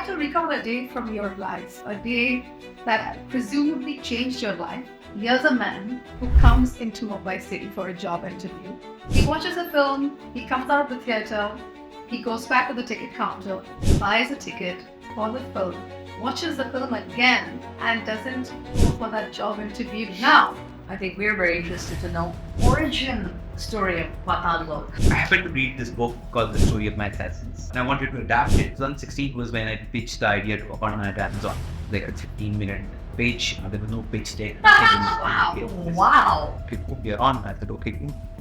to recall a day from your life, a day that presumably changed your life. Here's a man who comes into Mumbai City for a job interview. He watches a film, he comes out of the theatre, he goes back to the ticket counter, buys a ticket for the film, watches the film again, and doesn't go for that job interview now. I think we're very interested to know origin story of Paatal Lok. I happened to read this book called The Story of My Assassins, and I wanted to adapt it. 2016 was when I pitched the idea to a partner at Amazon. Like a 15-minute page, there was no pitch deck. Wow. People here on, I said, okay,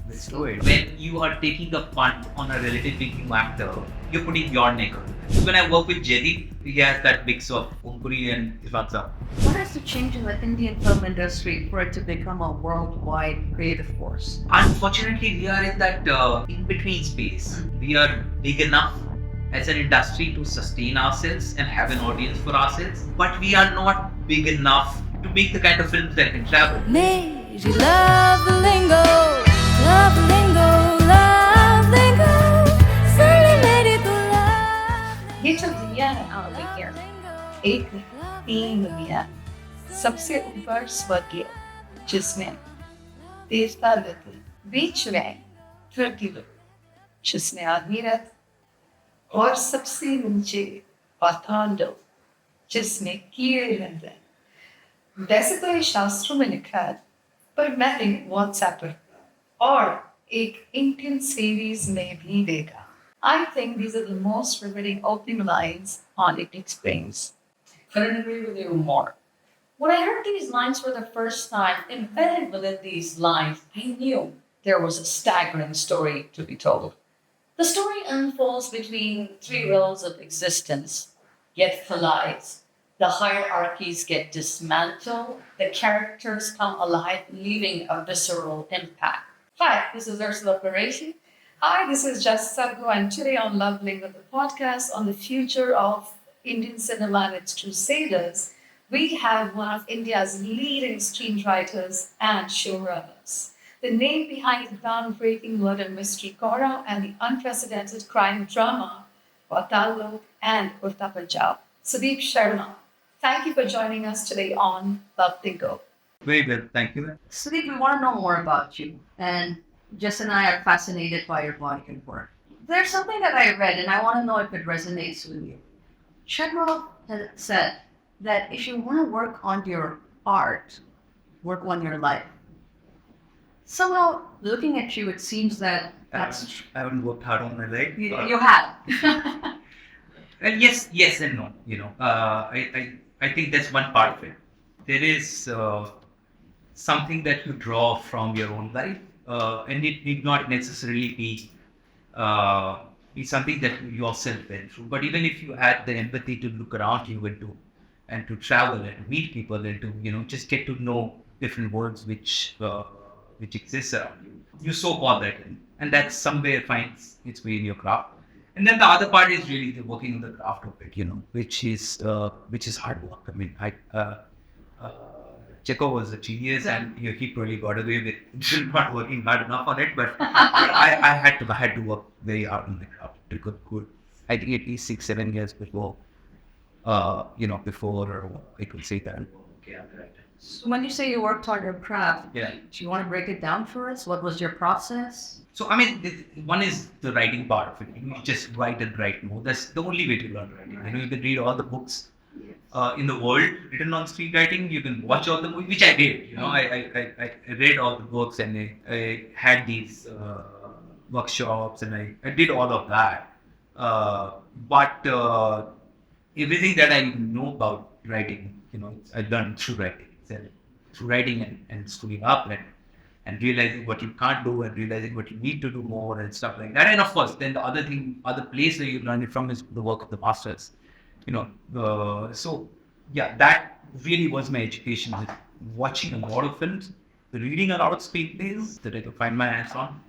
let's do it. When you are taking a punt on a relatively new actor, you're putting your neck on it. So when I work with Jedi, he has that mix of Unkuri and Ifatsa. What has to change in the Indian film industry for it to become a worldwide creative force? Unfortunately, we are in that in-between space. We are big enough as an industry to sustain ourselves and have an audience for ourselves, but we are not big enough to make the kind of films that can travel. Meri love lingo, love lingo, love lingo. Suddenly meri tu love. ये जो दुनिया है ना भैया, एक तीन दुनिया, सबसे ऊपर स्वर्गीय, जिसमें देवता रहते, बीच में धरती लोग, जिसमें आदमी रहते, और सबसे नीचे पाताल लोक, जिसमें कीड़े रहते हैं. वैसे तो ये शास्त्रों में लिखा है, पर मैं एक WhatsApp पर और एक Indian series में भी देखा. I think these are the most riveting opening lines on It Explains. Couldn't agree with you more. When I heard these lines for the first time, embedded within these lines, I knew there was a staggering story to be told. The story unfolds between three realms of existence, yet collides. The hierarchies get dismantled, the characters come alive, leaving a visceral impact. Hi, this is Ursula Pareshi. Hi, this is Just Sadhu, and today on Love Lingo, the podcast on the future of Indian cinema and its Crusaders, we have one of India's leading screenwriters and showrunners. The name behind the groundbreaking murder mystery Kohrra and the unprecedented crime drama Paatal Lok and Urta Punjab, Sudip Sharma. Thank you for joining us today on Love Lingo. Very well, thank you. Sudip, we want to know more about you, and Jess and I are fascinated by your body of work. There's something that I read, and I want to know if it resonates with you. Sharma has said that if you want to work on your art, work on your life. Somehow, looking at you, it seems that that's I haven't worked hard on my leg. you have. Well, yes and no. I think that's one part of it. There is something that you draw from your own life, and it need not necessarily be something that you yourself went through. But even if you had the empathy to look around you and to travel and meet people and to just get to know different worlds which exist around you, you soak all that in, and that somewhere finds its way in your craft. And then the other part is really the working on the craft of it, which is hard work. I mean, Checo was a genius, and he probably got away with not working hard enough on it. But I had to work very hard on the craft to get good. I think at least 6-7 years before, before I could say that. Okay, I'm right. So when you say you worked on your craft, Yeah. do you want to break it down for us? What was your process? So, I mean, one is the writing part of it. You just write and write more. That's the only way to learn writing. You can read all the books in the world written on screenwriting. You can watch all the movies, which I did. I read all the books, and I had these workshops, and I did all of that. But everything that I know about writing, I learned through writing. Through writing and screwing up and realizing what you can't do and realizing what you need to do more and stuff like that. And of course, then the other place where you learn it from is the work of the masters. So yeah, that really was my education, with watching a lot of films, reading a lot of screenplays that I could find my hands on,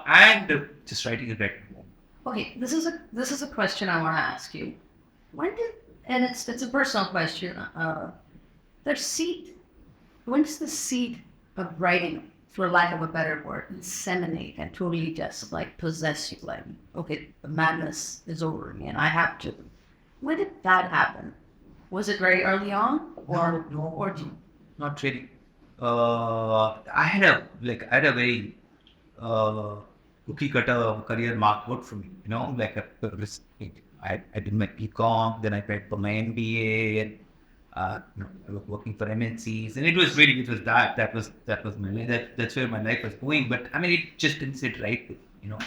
and just writing a great more. Okay, this is a question I want to ask you. And it's a personal question. When does the seed of writing, for lack of a better word, inseminate and totally just like possess you? Like, okay, the madness is over me, and I have to When did that happen? Was it very early on, or No, or do you, not really. I had a very cookie cutter career marked out for me. You know, I did my BCom, then I went for my MBA, and I was working for MNCs, and it was that was my life. That's where my life was going. But I mean, it just didn't sit right with me. You know,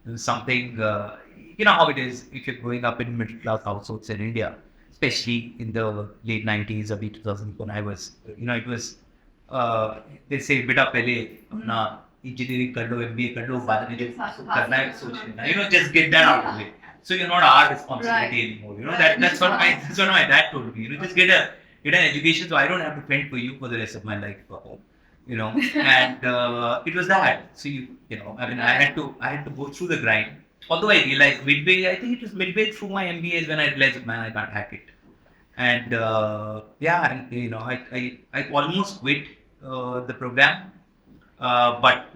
it was something. You know how it is if you're growing up in middle class households in India, especially in the late 90s, early 2000s, when I was, it was, they say, beta pehle apna engineering kar lo, MBA kar lo, baad mein jo karna hai soch lena. Just get that out of the way. So you're not our responsibility anymore. That's what my dad told me. Just get an education, so I don't have to fend for you for the rest of my life. And it was that. So I had to go through the grind. Although I realized I think it was midway through my MBA is when I realized, man, I can't hack it. And I almost quit the program, but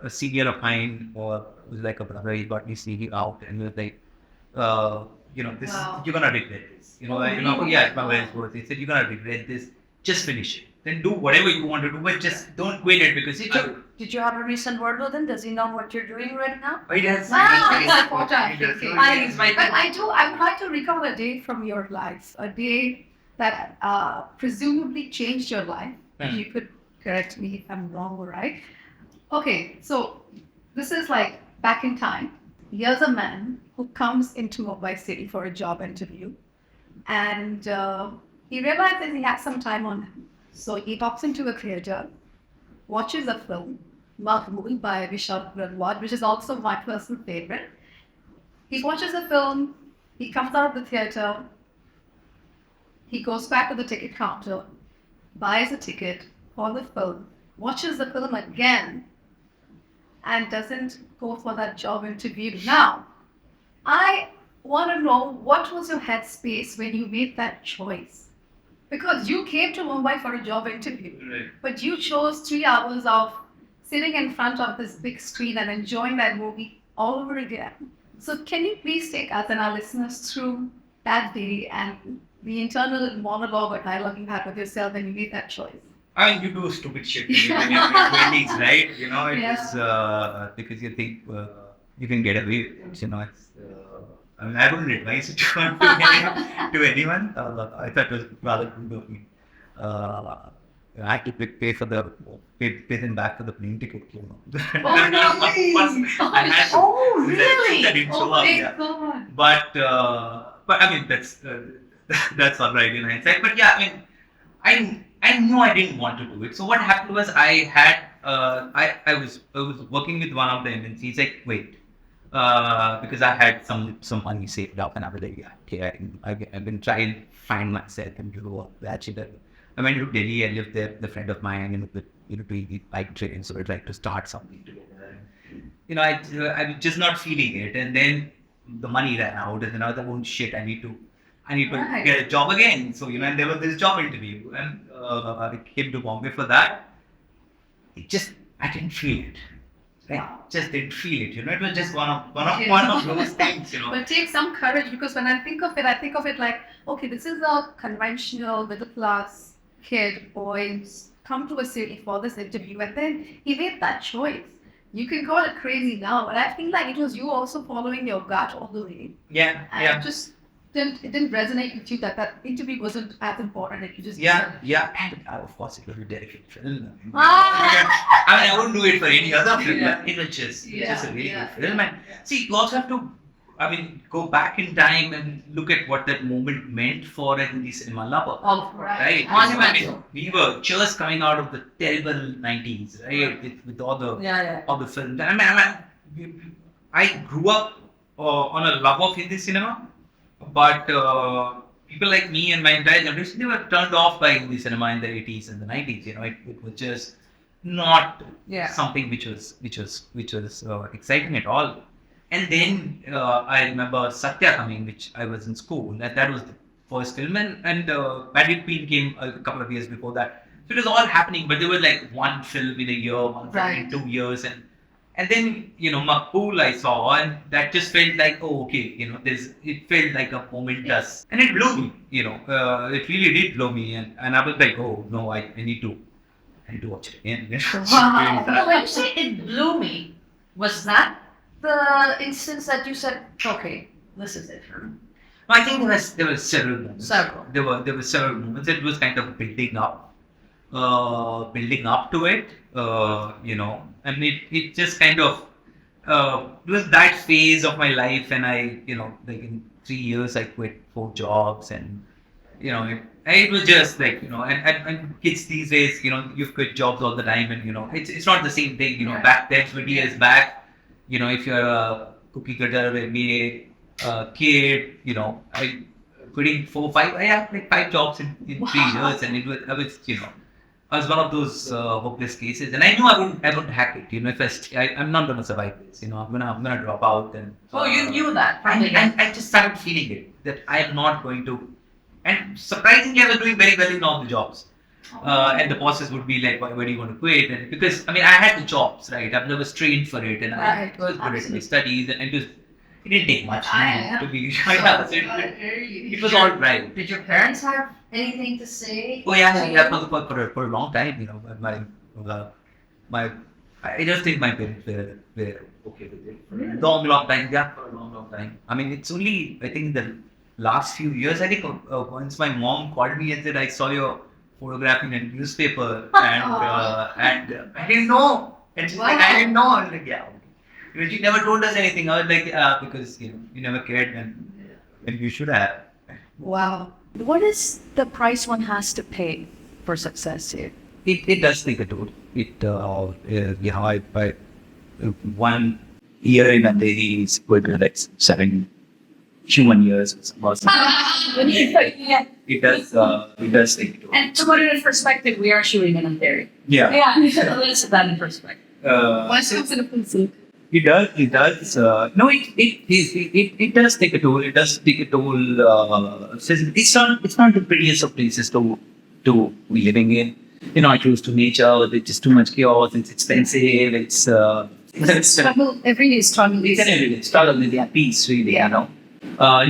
a senior of mine was like a brother. He got me CV out and was like, this Wow. you're gonna regret this. Really? Yeah, it's my wife's words. He said you're gonna regret this. Just finish it. Then do whatever you want to do, but just don't quit it because did you have a recent word with him? Does he know what you're doing right now? it has. That's important. It has- Okay. I think it's my But I'm trying to recall a day from your life, a day that presumably changed your life. Hmm. You could correct me if I'm wrong or right. Okay, so this is like back in time. Here's a man who comes into Mumbai City for a job interview, and he realizes he has some time on him. So he pops into a theater, watches a film, movie by Vishal Granwad, which is also my personal favorite. He watches the film, he comes out of the theater, he goes back to the ticket counter, buys a ticket for the film, watches the film again, and doesn't go for that job interview. Now, I want to know what was your headspace when you made that choice? Because you came to Mumbai for a job interview, Right. but you chose 3 hours of sitting in front of this big screen and enjoying that movie all over again. So can you please take us and our listeners through that day and the internal monologue or dialogue you had with yourself when you made that choice? I mean, you do stupid shit when you're in your 20s, right? It Yeah. is because you think you can get away with it. I mean, I wouldn't advise it to anyone. I thought it was rather good of me. I had to pay them back for the plane ticket. Oh, no way! I had to. Oh, really? That didn't show Oh, up, my yeah. God. But I mean that's all right in hindsight. But yeah, I mean, I knew I didn't want to do it. So what happened was I was working with one of the MNCs. Like, wait, because I had some money saved up, and I was like, yeah, okay, I've been trying to find myself and do that shit. I went to Delhi. I lived there with a friend of mine, and doing bike trains. So I tried to start something together. I was just not feeling it, and then the money ran out, and then I was like, oh shit, I need to Right. get a job again. So and there was this job interview, and I came to Bombay for that. I didn't feel it. I just didn't feel it. It was just one of those things. But take some courage, because when I think of it like, okay, this is a conventional middle class kid, boy, who's come to a city for this interview, and then he made that choice. You can call it crazy now, but I feel like it was you also following your gut all the way. Yeah, And yeah. it didn't resonate with you that interview wasn't as important, and you just Yeah. And of course, it was a delicate film. Ah! I mean, I wouldn't do it for any other film. Yeah. But it was just a really Yeah. good film. And see, you also have to, go back in time and look at what that moment meant for a Hindi cinema lover. Oh, Right? Monumental. We were just coming out of the terrible 90s, right? With all the Yeah. the films. I grew up on a love of Hindi cinema, but people like me and my entire generation, they were turned off by Hindi cinema in the 80s and the 90s. It was just not Yeah. something which was exciting at all. And then I remember Satya coming, which I was in school. That was the first film, and Bandit Queen came a couple of years before that. So it was all happening, but there was like one film in a year, one film in Right. 2 years, and And then, Makbul I saw, and that just felt like, oh, okay, it felt like a momentous, and it blew me, it really did blow me, and I was like, oh no, I need to watch it again. Wow. But when you say it blew me, was that the instance that you said, okay, this is it for me? I think there were several moments. Several. There were several moments. It was kind of building up to it, and it just kind of it was that phase of my life, and I, like in 3 years I quit 4 jobs, and it was just like, and kids these days, you quit jobs all the time, and it's not the same thing, back then 20 years back, if you're a cookie cutter MBA kid, I quitting 4 5 I had like 5 jobs in 3 years, and I was one of those hopeless cases, and I knew I wouldn't hack it. If I'm not gonna survive this. I'm gonna drop out, and Oh, you knew that. I just started feeling it that I am not going to. And surprisingly, I was doing very well in all the jobs. And the bosses would be like, why do you want to quit? And because I had the jobs, right? I was trained for it, and I Right. was good at my studies, and it didn't take much to be. It was all right. Did your parents have anything to say? Oh yeah, for a long time, my I just think my parents were okay with it for a long time. Yeah, for a long time. It's only I think the last few years. I think once my mom called me and said, "I saw your photograph in a newspaper," and I didn't know. And she's like, "I didn't know." I was like, "Yeah." Okay. She never told us anything. I was like, because you never cared, and you should have. Wow. What is the price one has to pay for success here? It does take a toll. I 1 year in a day is equal to like 7 human years. Yeah. It does take a toll. And to put it in perspective, we are shooting in Ontario. Yeah. Yeah, let's put that in perspective. It does. No, it does take a toll. It does take a toll. It's not the prettiest of places to be living in. I close to nature. There's just too much chaos. It's expensive. It's Struggle, every struggle is. an everyday struggle with their peace, really. You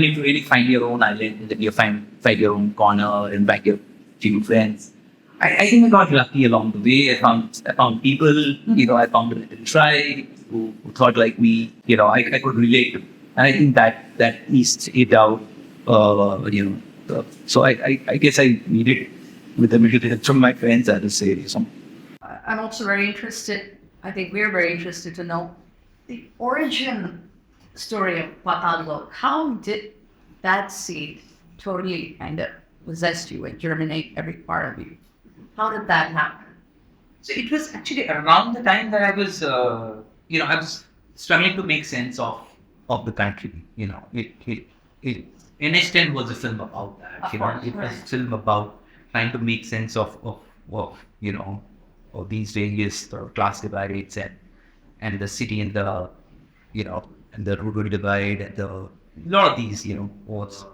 need to really find your own island, and you find your own corner, and back your few friends. I think I got lucky along the way. I found people. I found a little tribe who thought like me. I could relate to, and I think that eased it out. So I guess I needed with a little help from my friends, I would say something. I'm also very interested, I think we're very interested to know the origin story of Paatal Lok. How did that seed totally kind of possess you and germinate every part of you? How did that happen? So it was actually around the time that I was, I was struggling to make sense of the country. It in extent was a film about that. Of It course, was right. a film about trying to make sense of these various sort of class divides and the city and the and the rural divide and a lot of these what's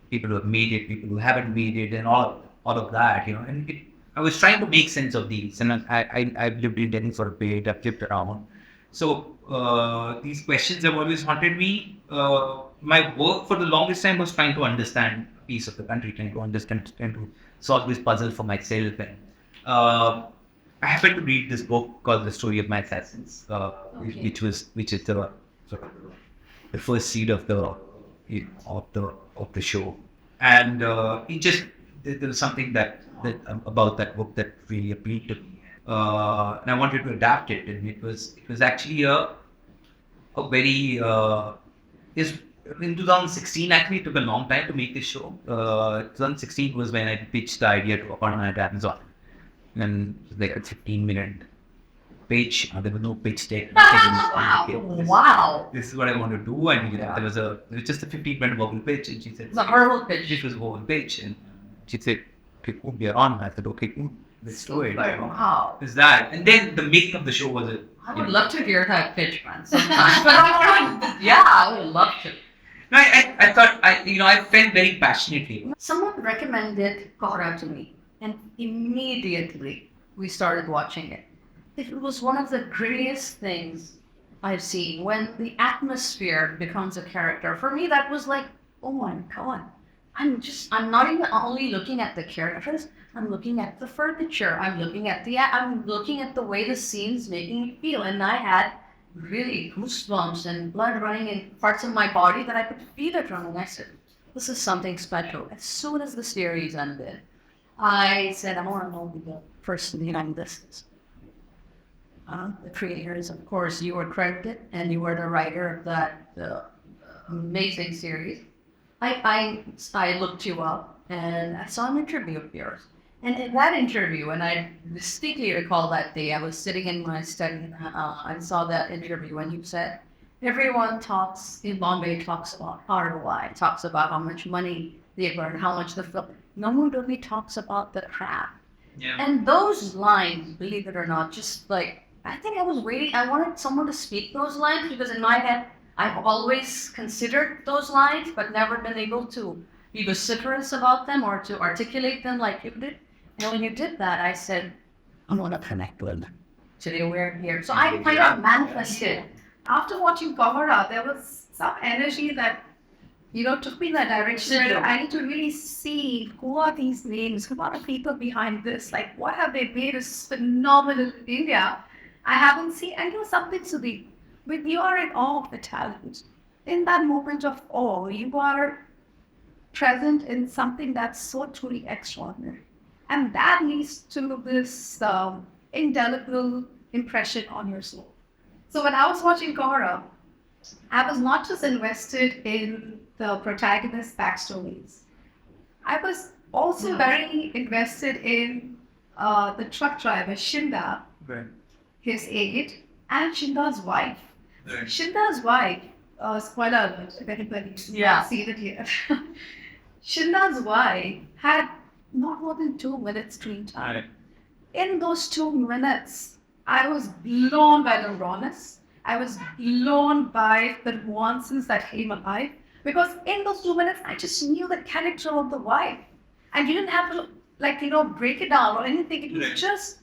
people who have made it, people who haven't made it, and all of that, and I was trying to make sense of these, and I've lived in Delhi for a bit. I've lived around, so these questions have always haunted me. My work for the longest time was trying to understand a piece of the country, trying to solve this puzzle for myself, and I happened to read this book called The Story of My Assassins, which is the sort of the first seed of the show, and there was something that about that book that really appealed to me, and I wanted to adapt it, and it was actually a very is in 2016. Actually, it took a long time to make this show. 2016 was when I pitched the idea to a partner at Amazon, and it was like a 15-minute pitch. There was no pitch deck. Wow. This is what I want to do, and there was just a 15-minute verbal pitch, and she said, It's a verbal pitch. "This was a verbal pitch," and she said, "Okay, cool, we are on." I said, "Okay, cool, let's do it." Wow. Is that? And then the making of the show was I would love to hear that pitch, man, sometime. But I would love to. No, I thought I felt very passionately. Someone recommended Kohrra to me, and immediately we started watching it. it was one of the greatest things I've seen when the atmosphere becomes a character. For me, that was like, oh my God. I'm not even only looking at the characters, I'm looking at the furniture, I'm looking at the way the scene's making me feel. And I had really goosebumps and blood running in parts of my body that I could feel it running. I said, this is something special. As soon as the series ended, I said, I want to know who the person behind this is. The creators, of course, you were credited and you were the writer of that amazing series. I looked you up and I saw an interview of yours. And in that interview, and I distinctly recall that day, I was sitting in my study and I saw that interview and you said, everyone talks in Bombay, talks about ROI, talks about how much money they've earned, how much the film. No one really talks about the craft. Yeah. And those lines, believe it or not, just like, I think I was waiting, I wanted someone to speak those lines because in my head, I've always considered those lines, but never been able to be vociferous about them or to articulate them like you did. And when you did that, I said, I want to connect with them. Today we're here. So I kind of manifested. After watching Kohrra, there was some energy that, took me in that direction. I need to really see who are these names, who are the people behind this, like what have they made is phenomenal in India. I haven't seen, and something, Sudip, when you are in awe of the talent, in that moment of awe, you are present in something that's so truly extraordinary. And that leads to this indelible impression on your soul. So when I was watching Kohrra, I was not just invested in the protagonist's backstories. I was also very invested in the truck driver, Shinda, Right. his aide, and Shinda's wife. Right. Shinda's wife, spoiler alert, if anybody's Yeah. not seen it yet. Shinda's wife had not more than 2 minutes screen time. Right. In those 2 minutes, I was blown by the rawness. I was blown by the nuances that came alive. Because in those 2 minutes, I just knew the character of the wife. And you didn't have to, break it down or anything. It was Right. just,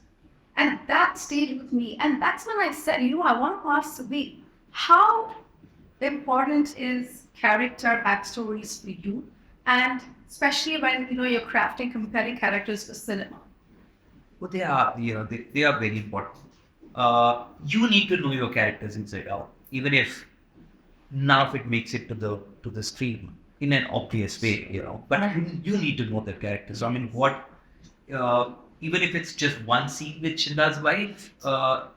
and that stayed with me. And that's when I said, I want to ask Sudip, how important is character backstories for you? And especially when, you're crafting compelling characters for cinema. Well, they are, they are very important. You need to know your characters inside out, even if none of it makes it to the screen in an obvious way, But you need to know the characters. I mean, even if it's just one scene with Shinda's wife,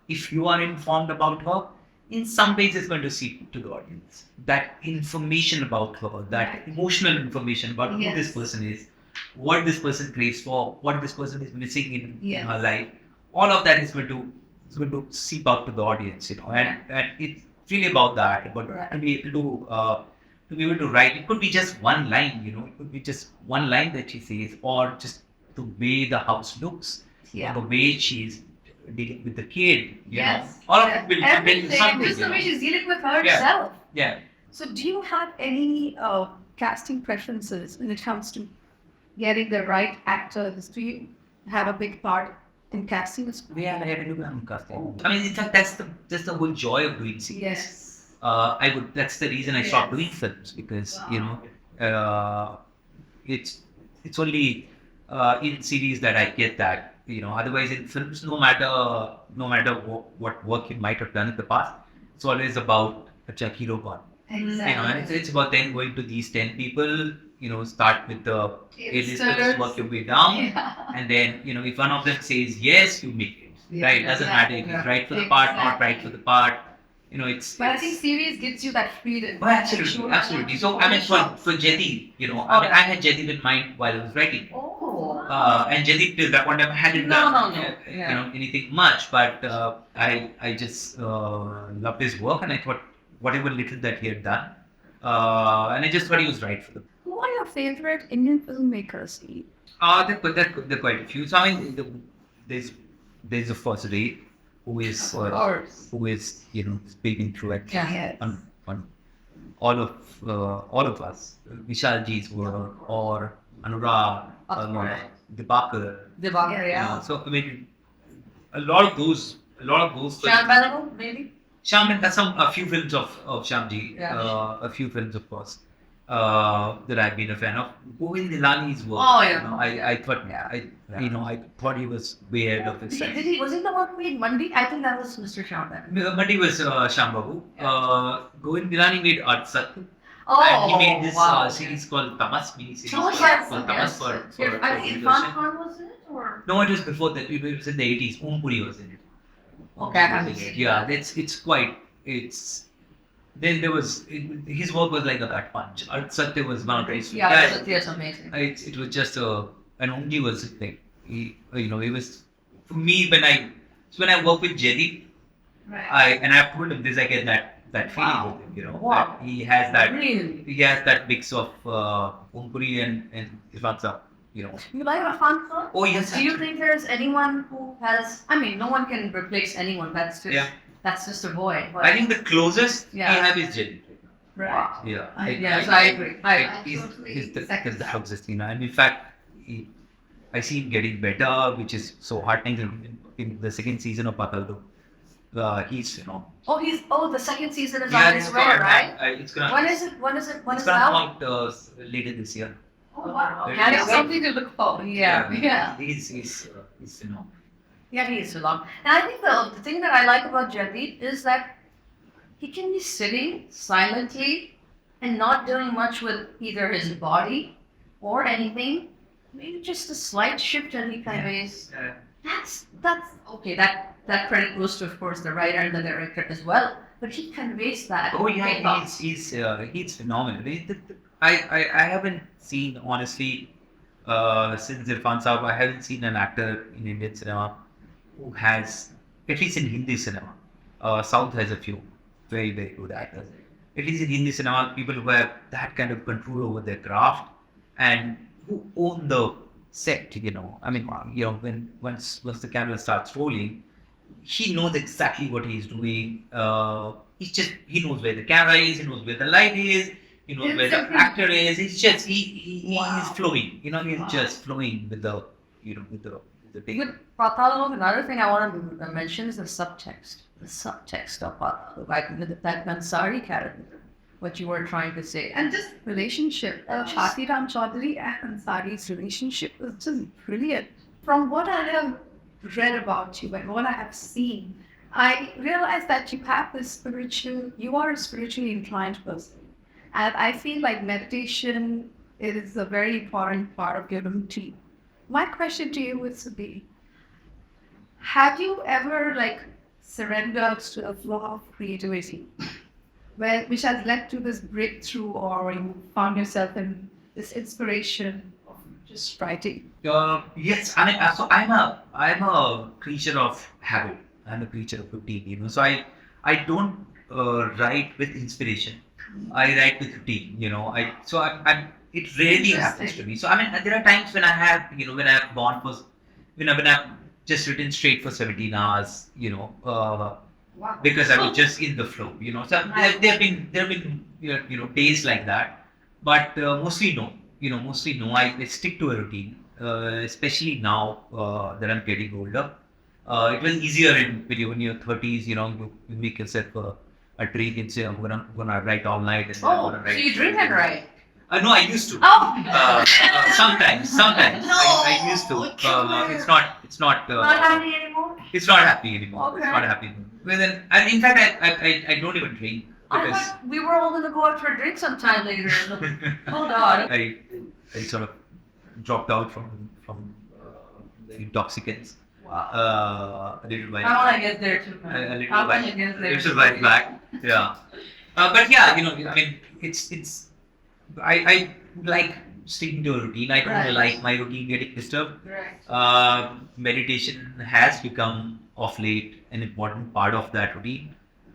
if you are informed about her, in some ways it's going to seep to the audience. That information about her, that emotional information about who this person is, what this person craves for, what this person is missing in her life, all of that is going to seep out to the audience, And it's really about that. But to be able to write, it could be just one line, It could be just one line that she says, or just the way the house looks, or the way she's dealing with the kid, all of it will depend on something. Just the way she's dealing with herself. Yeah. So do you have any casting preferences when it comes to getting the right actors? Do you have a big part in casting as well? Yeah, I have to do casting. I mean, in fact, that's the whole joy of doing series. Yes. That's the reason I stopped doing films, because it's only in series that I get that. Otherwise in films, no matter what work you might have done in the past, it's always about a hero gone. Exactly. And it's about then going to these 10 people, start with the A-listers, work your way down, and then, if one of them says yes, you make it. Right? Doesn't matter if it's right for the part, not right for the part. It's. But I think series gives you that freedom. Oh, absolutely. So, I mean, for Jedi, I had Jedi in mind while I was writing. And Jedi till that point I hadn't done anything much, but I just loved his work, and I thought whatever little that he had done, and I just thought he was right for them. Who are your favorite Indian filmmakers? There are quite a few. So I mean, there's the first Ray, who is speaking through it on all of us, Vishalji's work, or Anurag, Dibakar. Devagher, So I mean, a lot of those a lot of those films. Shyam Benegal, maybe? Shyam, that's a few films of Shyamji, Yeah. a few films of course, that I've been a fan of. Govind Nilani's work, Oh, yeah. you know, I thought, I thought he was way ahead of his time. Was he the one who made Mandi? I think that was Mr. Shyam Benegal. But he was Shyambabu. Govind Nilani made Art Sat. Oh, And he made this wow. series called Tamas, mini series Oh, called yes, Tamas yes. for I think television. Irfan Khan was in it, or? No, it was before that. It was in the 80s. Puri was in it. Okay, I haven't seen Yeah, it's quite. Then there was his work was like a gut punch. Art Satya was one of those. Yeah, it's amazing. It was just and Onji was like it was for me when I work with Jedi, Right. I've told him this, I get that feeling Wow. with him, Wow. that he has that Really? mix of Puri and Irfan Saab, You like Irfan Khan? Oh yes. Do you think there's anyone who has? I mean, no one can replace anyone. That's just a void. But I think the closest Yeah. we have is Jedi. Right. Yeah. Yes, I agree. He's the closest, and in fact, I see him getting better, which is so heartening in the second season of Paatal Lok. He's The second season is on its way, right? It's gonna. When is it? When is it It's gonna out? come out later this year. Oh wow. Yeah, Yeah, something to look forward. Yeah. He's Yeah, he is so long. And I think the thing that I like about Jagdeep is that he can be sitting silently and not doing much with either his body or anything. Maybe just a slight shift and he conveys. That's okay. That credit goes to, of course, the writer and the director as well. But he conveys that. Oh yeah, pathos. he's phenomenal. I haven't seen, honestly, since Irfan Saab, I haven't seen an actor in Indian cinema who has, at least in Hindi cinema, South has a few very, very good actors. At least in Hindi cinema, people who have that kind of control over their craft and who own the set, I mean, when once the camera starts rolling, he knows exactly what he's doing. He knows where the camera is, he knows where the light is, he knows where the actor is. It's just he's flowing. He's just flowing with the big. With Paatal Lok, another thing I want to mention is the subtext. The subtext of Paatal Lok, like with that Mansari character, what you were trying to say. And just relationship. Shati Ram Chaudhary and Ansari's relationship is just brilliant. From what I have read about you and what I have seen, I realize that you are a spiritually inclined person. And I feel like meditation is a very important part of your routine. My question to you is to be, have you ever surrendered to a flow of creativity? Which has led to this breakthrough, or you found yourself in this inspiration of just writing? Yes, I mean, so I'm a creature of habit. I'm a creature of routine. So I don't write with inspiration. I write with routine. It rarely happens to me. So I mean, there are times when I have when I've just written straight for 17 hours. Because I was just in the flow, So there have been days like that, but mostly no. Mostly no. I stick to a routine, especially now that I'm getting older. It was easier when you're 30s. You make yourself a drink and say I'm gonna write all night. And I'm gonna So write. you drink and write? No, I used to. Oh! Sometimes. I used to. It's not. Not happening anymore? It's not happening anymore. Okay. It's not happening. Well, then, and in fact, I don't even drink I because thought we were all going to go out for a drink sometime later. Hold on. I sort of dropped out from the intoxicants. Wow. A little while. I want to get there too. A little I while. want to get A there. little while back. Yeah. But yeah, I mean, it's. I like sticking to a routine. I don't Right. like my routine getting disturbed. Right. Meditation has become of late an important part of that routine.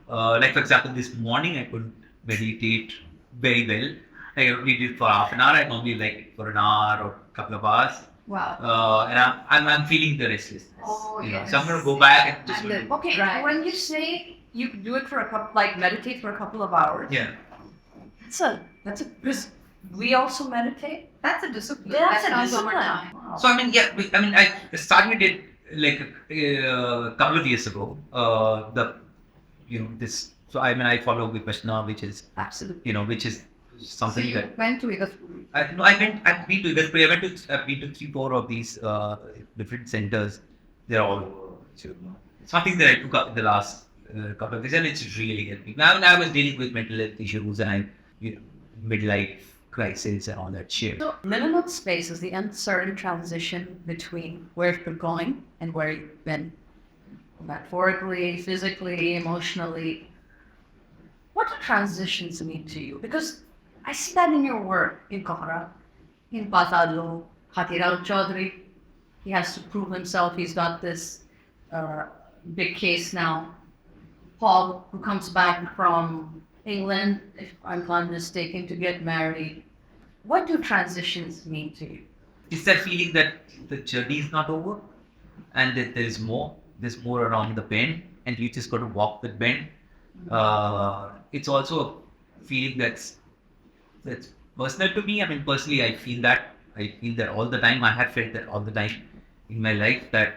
Like for example, this morning I couldn't meditate very well. I only did for half an hour. I normally like it for an hour or a couple of hours. Wow. And I'm feeling the restlessness. Oh, So I'm gonna go back and just. Okay, Right. when you say you could do it for a couple, meditate for a couple of hours. Yeah. That's a. We also meditate. That's a discipline. That's That a comes over discipline. time. Wow. So I mean, I started it like a couple of years ago, this. So I mean, I follow Vipassana, which is Absolutely. which is So something you that went to Igatpuri. no, I've been to Igatpuri. I've been to 3, 4 of these different centers. They're all over. So something that I took up in the last couple of days, and it's really helping. Now, I was dealing with mental health issues and midlife crisis and all that shit. So liminal space is the uncertain transition between where you're going and where you've been, metaphorically, physically, emotionally. What do transitions mean to you? Because I see that in your work in Kohrra, in Paatal Lok, Hatirao Chaudhary. He has to prove himself. He's got this big case now. Paul, who comes back from England, if I'm not mistaken, to get married. What do transitions mean to you? It's that feeling that the journey is not over and that there's more. There's more around the bend, and you just got to walk that bend. It's also a feeling that's personal to me. I mean, personally, I feel that all the time. I have felt that all the time in my life that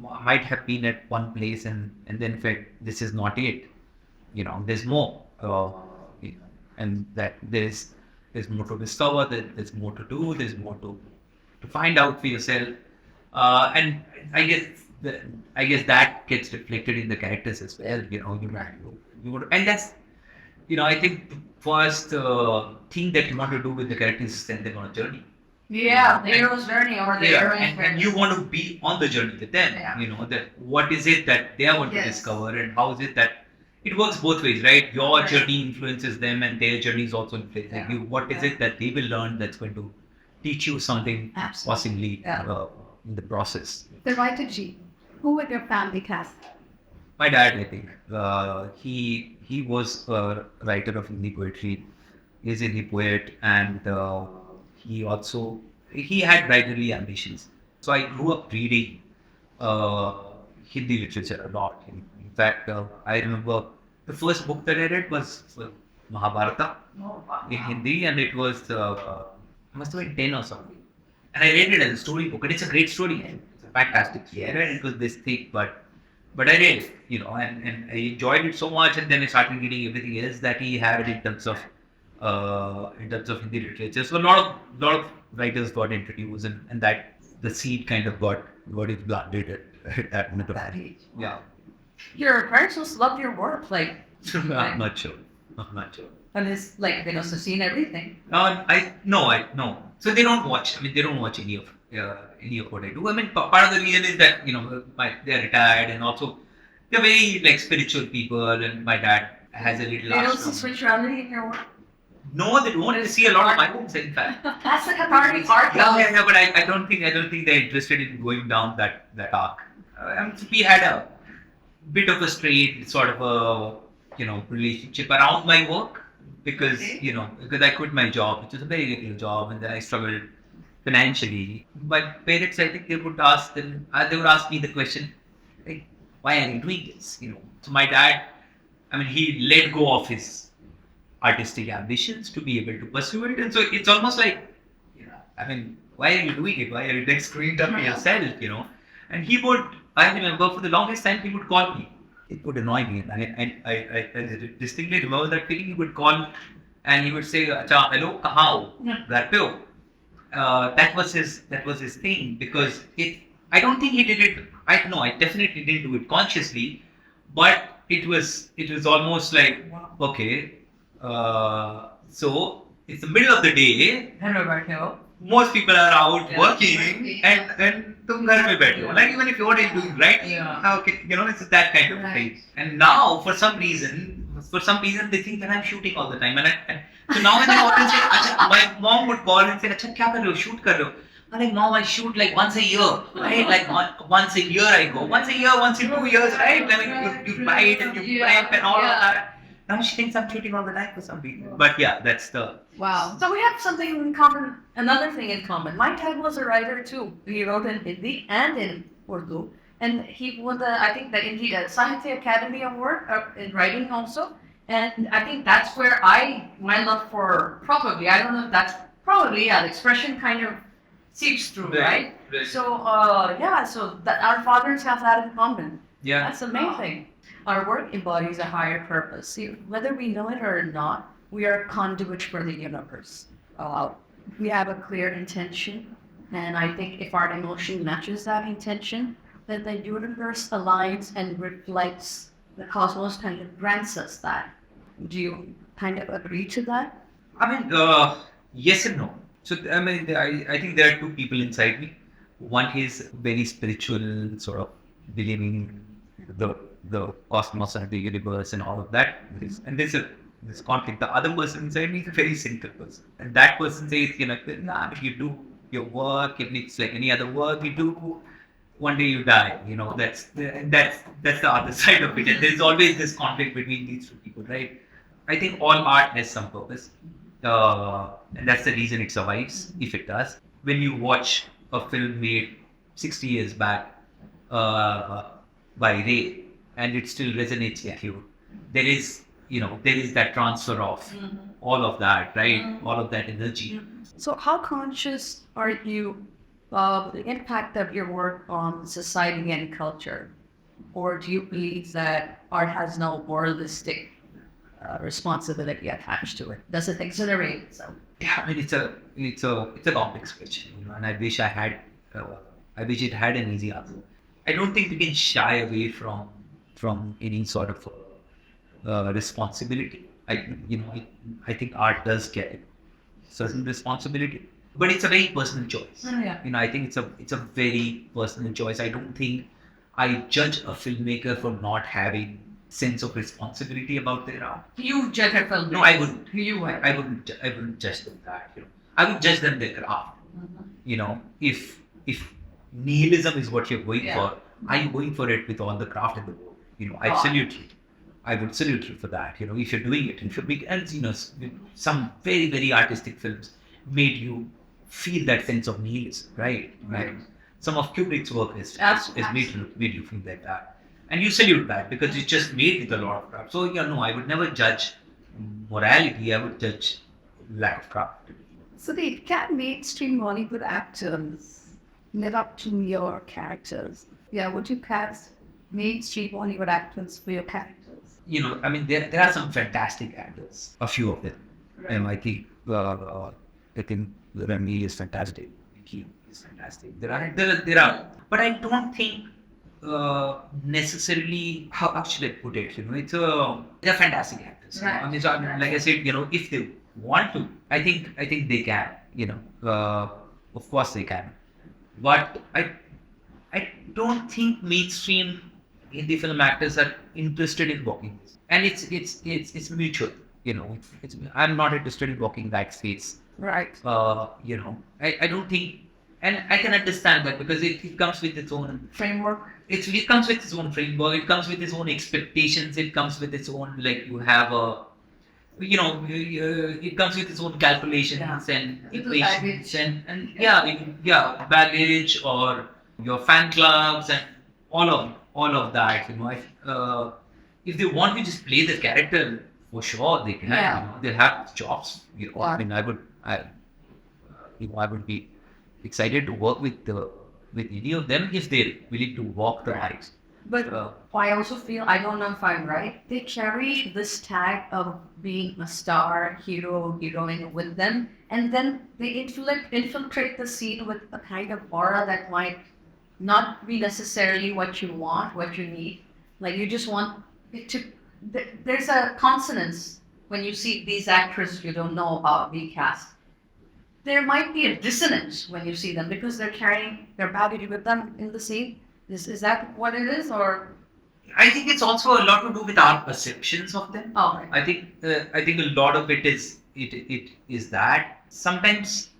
I might have been at one place and then felt this is not it. There's more, and that there's more to discover. There's more to do. There's more to find out for yourself. And I guess I guess that gets reflected in the characters as well. And that's I think the first thing that you want to do with the characters is send them on a journey. Yeah, the hero's journey or the heroine's and journey. you want to be on the journey with them. Yeah. That what is it that they are going to Yes. discover, and how is it that it works both ways, right? Your Right. journey influences them, and their journey is also influencing Yeah. you. What is it that they will learn that's going to teach you something Absolutely. possibly Yeah. in the process? The writer G. Who would your family cast? My dad, I think, he was a writer of Hindi poetry. He's a Hindi poet, and he had writerly ambitions. So I grew up reading uh, Hindi literature a lot. In fact, I remember the first book that I read was Mahabharata in Hindi, and it was must have been 10 or something. And I read it as a storybook, and it's a great story. It's a fantastic story. I read it was this thick, but I read it, and I enjoyed it so much, and then I started reading everything else that he had in terms of Hindi literature. So a lot of writers got introduced, and that the seed kind of got it planted at that moment of time. Yeah, Your parents must love your work, like, I'm not sure. I'm not sure. and it's like they must have seen everything. I no. So they don't watch. I mean, they don't watch any of what I do. I mean, part of the reason is that they're retired, and also they're very like spiritual people, and my dad has a little. They don't see ashram. spirituality in your work. No, they don't. They see a lot of my books, in fact. That's the cathartic part. Yeah, but I don't think they're interested in going down that arc. We had a bit of a straight sort of a relationship around my work because because I quit my job, which was a very regular job, and then I struggled financially. My parents, I think they would ask me the question, like, why are you doing this? So my dad, I mean, he let go of his artistic ambitions to be able to pursue it, and so it's almost like, I mean, why are you doing it? Why are you screwing up yourself? And he would, I remember for the longest time, he would call me. It would annoy me, and I distinctly remember that feeling. He would call, and he would say, "Acha, hello, kahan ho? Ghar pe ho?" That was his thing, because I don't think he did it. I definitely didn't do it consciously, but it was almost like, okay, so it's the middle of the day. Hello, Bartel. Most people are out Yeah. working, and tum ghar mein baithe ho. Like, even if you're doing writing, Yeah. okay, it's that kind of thing. And now, for some reason, they think that I'm shooting all the time. And so now when they call and say, Acha, my mom would call and say, "Acha, kya kar rahe ho? Shoot kar rahe ho?" I'm like, "Mom, I shoot like once a year, right? Like once a year I go. Once a year, once in 2 years, right? I mean, you write and you prep and all of that." Now she thinks I'm shooting all the time for some reason. But yeah, that's the... Wow. So we have something in common, another thing in common. My dad was a writer too. He wrote in Hindi and in Urdu. And he won I think the India Sahitya Academy Award in writing also. And I think that's where my love for, probably, I don't know if that's probably, the expression kind of seeps through, Right, right? right. So, yeah, so that our fathers have that in common. Yeah. That's the main thing. Our work embodies a higher purpose. See, whether we know it or not, we are conduits for the universe. We have a clear intention, and I think if our emotion matches that intention, then the universe aligns and reflects the cosmos, kind of grants us that. Do you kind of agree to that? I mean, yes and no. So, I mean, I think there are two people inside me. One is very spiritual, sort of believing the the cosmos and the universe and all of that. And there's this conflict. The other person inside me is a very cynical person, and that person says, nah, if you do your work, if it's like any other work you do, one day you die. That's the other side of it. And there's always this conflict between these two people, right? I think all art has some purpose, and that's the reason it survives, if it does. When you watch a film made 60 years back uh, by Ray, and it still resonates with you, there is that transfer of all of that, right? All of that energy. So, how conscious are you of the impact of your work on society and culture? Or do you believe that art has no moralistic responsibility attached to it? Does it exonerate itself? Yeah, I mean, it's a complex question, and I wish it had an easy answer. I don't think we can shy away from any sort of responsibility. I think art does get certain responsibility, but it's a very personal choice. Yeah. I think it's a very personal choice. I don't think I judge a filmmaker for not having sense of responsibility about their art. You judge a film. No, I wouldn't. You would. I wouldn't judge them that. I would judge them their craft. If nihilism is what you're going for, are you going for it with all the craft in the world? I salute you. I would salute you for that. If you're doing it, if you're big, and some very very artistic films made you feel that sense of nihilism, right? Right. Some of Kubrick's work is made you feel like that, and you salute that because it's just made with a lot of craft. So no, I would never judge morality. I would judge lack of craft. So can mainstream Bollywood actors live up to your characters? Yeah, would you cast mainstream Bollywood actors for your characters? I mean, there are some fantastic actors, a few of them. And I think Rami is fantastic. He is fantastic. There are, but I don't think necessarily, how should I put it? They're fantastic actors. Right. I mean, like I said, if they want to, I think they can. Of course they can. But I don't think mainstream Hindi film actors are interested in walking this. And it's mutual. I'm not interested in walking that space. Right. I don't think, and I can understand that because it comes with its own Framework. it comes with its own framework. It comes with its own expectations. It comes with its own, like, you have a, it comes with its own calculations and Little equations baggage. and baggage, or your fan clubs and all of that. If they want to just play the character, for sure they can. Yeah. They'll have jobs. I Yeah. mean, I would be excited to work with any of them if they're willing to walk the lines. But I also feel, I don't know if I'm right, they carry this tag of being a star, hero, heroine with them, and then they infiltrate the scene with a kind of aura that might not be necessarily what you want, what you need. Like, you just want it to, there's a consonance when you see these actors you don't know about being cast. There might be a dissonance when you see them because they're carrying their baggage with them in the scene. Is that what it is, or? I think it's also a lot to do with our perceptions of them. Oh, right. I think a lot of it is that sometimes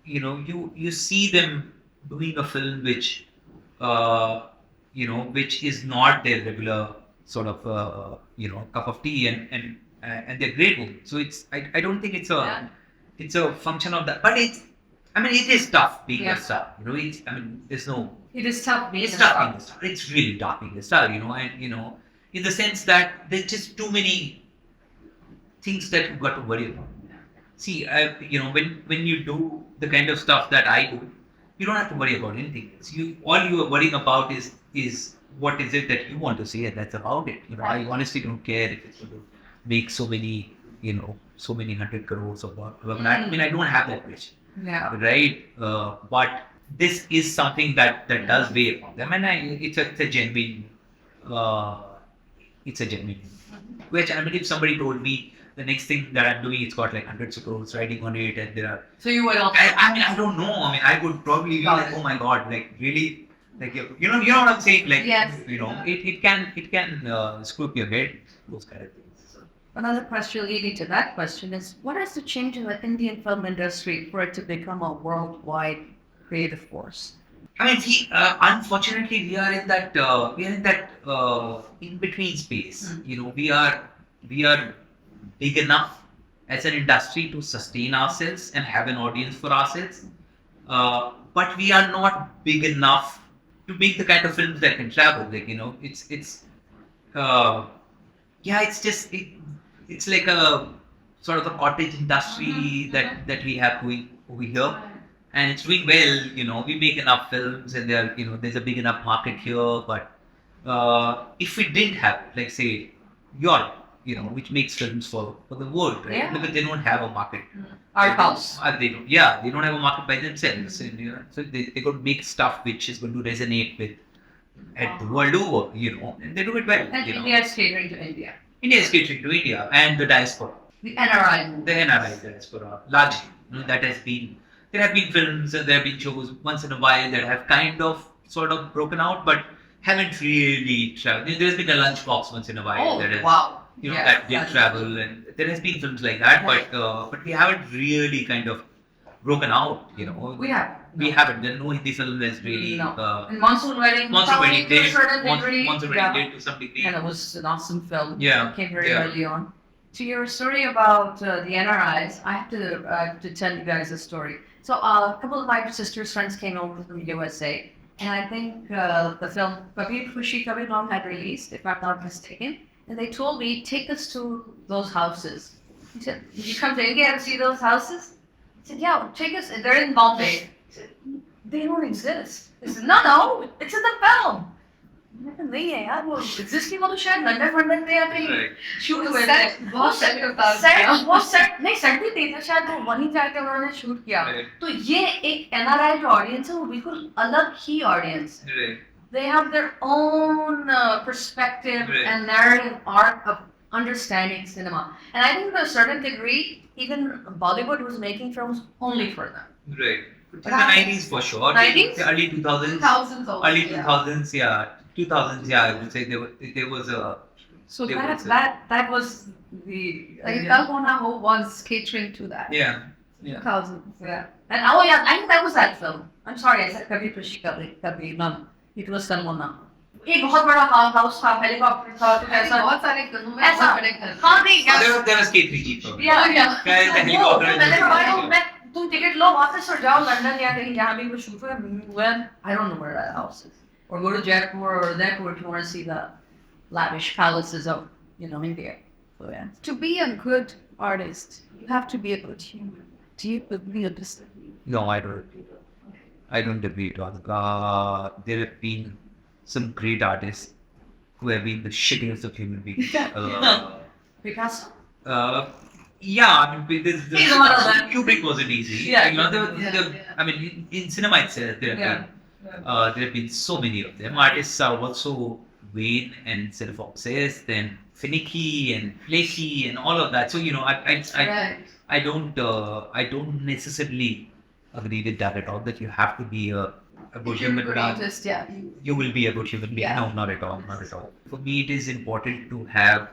you see them doing a film which which is not their regular sort of cup of tea, and they're grateful. So I don't think it's a function of that, but it is tough being a star. It is tough being It's a tough star. being a star. It's really tough being a star, and in the sense that there's just too many things that you've got to worry about. See, when you do the kind of stuff that I do, you don't have to worry about anything else. All you are worrying about is what is it that you want to see, and that's about it. I honestly don't care if it's going to make so many, so many 100 crores or what. I mean, I don't have that wish, Yeah. right? But this is something that does weigh upon them, and it's a genuine, uh, it's a genuine. Which I mean, if somebody told me the next thing that I'm doing, it's got like hundreds of crores riding on it, and there are. So you went off. I mean, I don't know. I mean, I would probably be like, oh my god, like really, like you know what I'm saying? Like, Yes. it can screw up your head, those kind of things. Another question leading to that question is, what has to change in the Indian film industry for it to become a worldwide creative force? I mean, see, unfortunately, we are in that in between space. We are big enough as an industry to sustain ourselves and have an audience for ourselves, but we are not big enough to make the kind of films that can travel. Like it's yeah, it's like a sort of a cottage industry that we have going over here, and it's doing well. We make enough films, and there's a big enough market here. But if we didn't have, like, say, Europe, which makes films for the world, right? Yeah. Because they don't have a market. Art house. They don't have a market by themselves, and, so they got to make stuff which is going to resonate with at the world over, and they do it well. And India is catering to India. India is catering to India and the diaspora. The NRI. The NRI diaspora, largely. That has been, there have been films and there have been shows once in a while that have kind of sort of broken out, but haven't really traveled. There's been a lunchbox once in a while that has, Wow. that did travel, and there has been films like that, but we haven't really kind of broken out. We haven't. There's no Hindi film that's really. No. And Monsoon Wedding. Monsoon Wedding to a did. certain degree. Monsoon Wedding did to some degree. And it was an awesome film. Yeah. It came very Yeah. early on. To your story about the NRIs, I have to tell you guys a story. So a couple of my sister's friends came over from USA, and I think the film Kabhi Khushi Kabhi Gum had released, if I'm not mistaken. And they told me, take us to those houses. He said, did you come to India and see those houses? I said, yeah, take us. They're in Bombay. I said, they don't exist. They said, no, it's in the film. नहीं है यार वो exist की वो तो शायद London में या कहीं शूट हुए थे बहुत सेट नहीं सेट भी थे शायद वो वहीं जाके उन्होंने शूट किया तो ये एक एनआरआई जो ऑडियंस है वो बिल्कुल अलग ही audience they have their own perspective and narrative arc of understanding cinema, and I think to a certain degree even Bollywood was making films only for them. Right. In the 90s for sure. 90s? Early 2000s. 2000s also. Early 2000s, yeah. 2000s, yeah. I would say there was a. So there was a- that was the Like Kalpana was catering to that. Yeah. Yeah. 2000s. yeah. And oh yeah, I think that was that film. I'm sorry, I said Kabhi Khushi Kabhi Gum. It was Salmona. एक बहुत बड़ा farm house था helicopter था तो ऐसा बहुत सारे फिल्मों में ऐसा बहुत बड़े घर हाँ नहीं There was K3G for या Guys, the helicopter. मैं तुम टिकट लो वापस और जाओ लंदन या कहीं जहाँ भी कुछ शूट हुआ when I don't know where that house is or go to Jaipur or Udaipur if you want to see the lavish palaces of India. So yeah. To be a good artist, you have to be a good human. Do you agree on this? No, I don't agree at all. There have been some great artists who have been the shittiest of human beings. Because Yeah, I mean, He's one of them. Kubrick wasn't easy. Yeah. I mean, in cinema itself, there have been so many of them. Artists are also vain and self-obsessed and finicky and flaky and all of that. So I don't necessarily agree with that at all. That you have to be a good human being. Just You will be a good human being. Yeah. No, not at all. Not at all. For me, it is important to have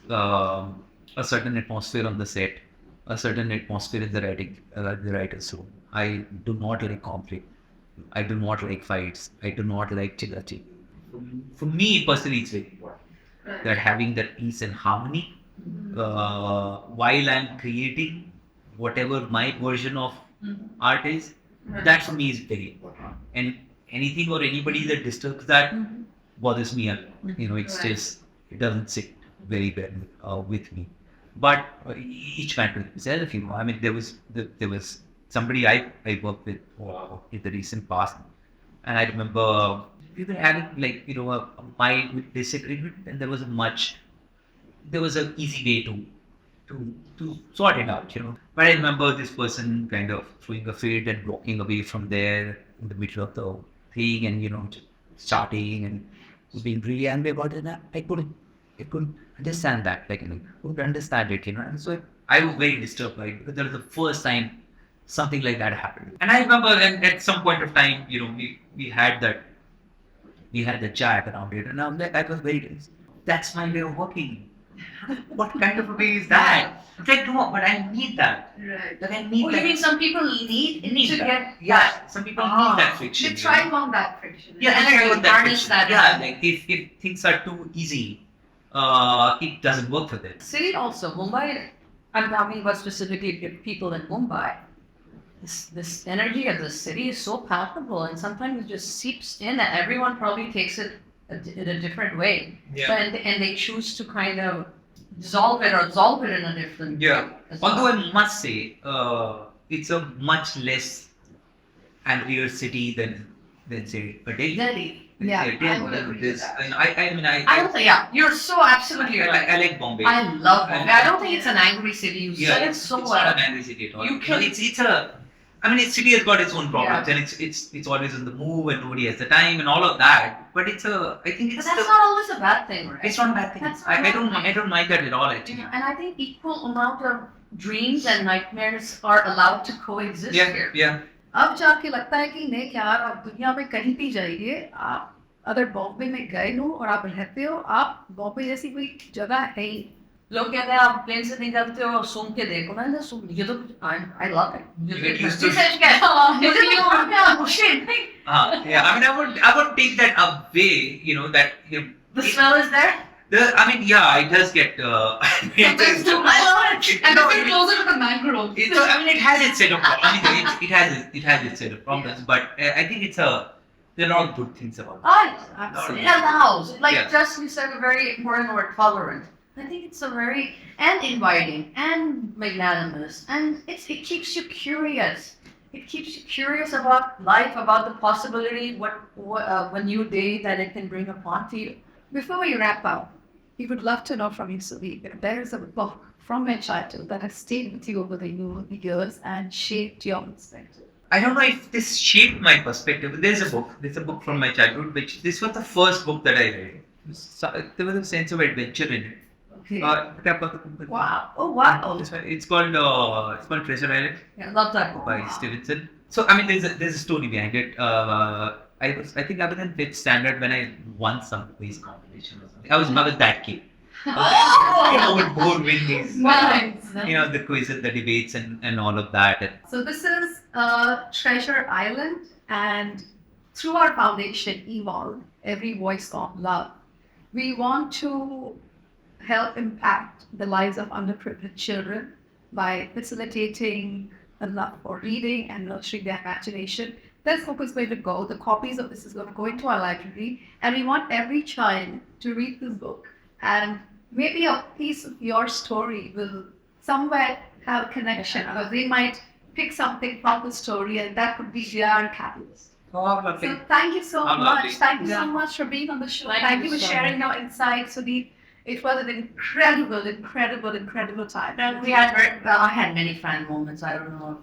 a certain atmosphere on the set, a certain atmosphere in the writer's room. I do not like conflict. I do not like fights. I do not like chillachi. For me personally, it's very important that having that peace and harmony while I'm creating whatever my version of art is. That for me is very important. And anything or anybody that disturbs that bothers me. It doesn't sit very well with me. But each man to himself. I mean, there was somebody I worked with in the recent past, and I remember we were having like a mild disagreement, and there was an easy way to sort it out. But I remember this person kind of throwing a fit and walking away from there in the middle of the thing, and just starting and being really angry about it. And I couldn't understand that. Like, couldn't understand it. And so I was very disturbed by it because that was the first time something like that happened. And I remember then at some point of time, we had the chat around it, and I'm like, I was very tense. That's my way of working. What kind of a way is that? It's like, no, but I need that. Right. Like, I need Oh, that. you mean some people need to that. get Yeah, some people need that friction. They thrive on that friction. Yeah, and energy, I want that harness friction. that Yeah, energy. like if things are too easy, it doesn't work for them. City also, Mumbai, I'm talking about specifically the people in Mumbai. This energy of the city is so palpable, and sometimes it just seeps in, and everyone probably takes it in a different way. Yeah. But, and they choose to kind of dissolve it or absolve it in a different Yeah. way. as well. Although I must say, it's a much less angrier city than say a Delhi. Delhi. Yeah, Delhi, I would agree with this- that. and I mean, I don't think, yeah, you're so absolutely right. I like Bombay. I love Bombay. I don't think it's an angry city. You Yeah, said it so it's well. not an angry city at all. You can- it's a. I mean, its city has got its own problems, and it's always on the move, and nobody has the time, and all of that. But it's a. I think But it's. that's not always a bad thing, right? It's not a bad thing. That's not I a don't. bad thing. I don't mind that at all. Actually. And I think equal amount of dreams and nightmares are allowed to coexist Yeah. here. Yeah. अब जाके लगता है कि नहीं यार आप दुनिया में कहीं भी जाइए आप अगर बॉम्बे में गए हो और आप रहते हो आप बॉम्बे जैसी कोई जगह है ही नहीं। लोग कहते हैं आप प्लेन से निकलते हो और सूंघ के देखो ना सूंघ ये तो I love it. You get used to it. Yeah. I mean, I would take that away. That The smell is there. I mean, yeah, it does get. Sometimes too much. I love it. And it's closer to the mangrove. I mean, it has its set of. I mean, it has its set of problems, but I think there are all good things about it. It allows, like Yeah. just you said a very important word, tolerant. I think it's a very and inviting and magnanimous, and it keeps you curious. It keeps you curious about life, about the possibility, what a new day that it can bring upon to you. Before we wrap up, we would love to know from you, Sudip, if there is a book from your childhood that has stayed with you over the years and shaped your perspective. I don't know if this shaped my perspective. There's a book from my childhood, which this was the first book that I read. There was a sense of adventure in it. Okay. Wow! Oh wow! It's called Treasure Island I love that book. by Stevenson. So I mean, there's a story behind it. I think I was in fifth standard when I won some quiz competition or something. I was that kid. Would win these, Nice. the quizzes, the debates, and all of that. So this is Treasure Island, and through our foundation, Evolve, Every Voice of Love, we want to help impact the lives of underprivileged children by facilitating a love for reading and nurturing their imagination. This book is going to go, the copies of this is going to go into our library, and we want every child to read this book, and maybe a piece of your story will somewhere have a connection, or they might pick something from the story, and that could be their catalyst. So thank you so How much. lovely. Thank you so much for being on the show. Thank Thank you you for so sharing your insights, Sudip. It was an incredible time. And I had many fan moments. I don't know.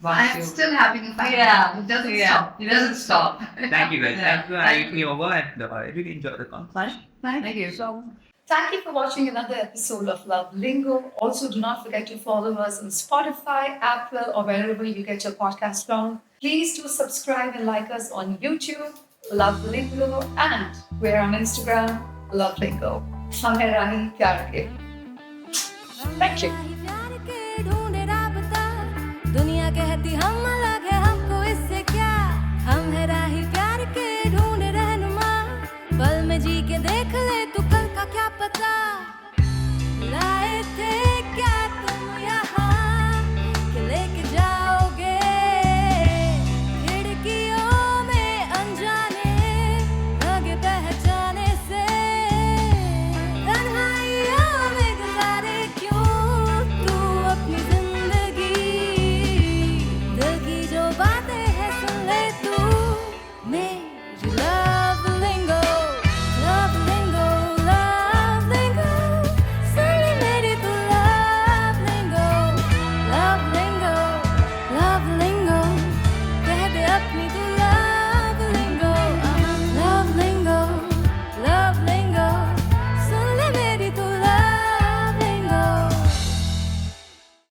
I am still having a fan. Yeah. It doesn't Yeah. stop. It doesn't stop. Thank you guys. Yeah. Thank you for having me over, and I really enjoyed the conversation. Thank you so much. Thank you for watching another episode of Love Lingo. Also, do not forget to follow us on Spotify, Apple, or wherever you get your podcast from. Please do subscribe and like us on YouTube, Love Lingo, and we're on Instagram, Love Lingo. Hame rahi pyar ke. Thank you.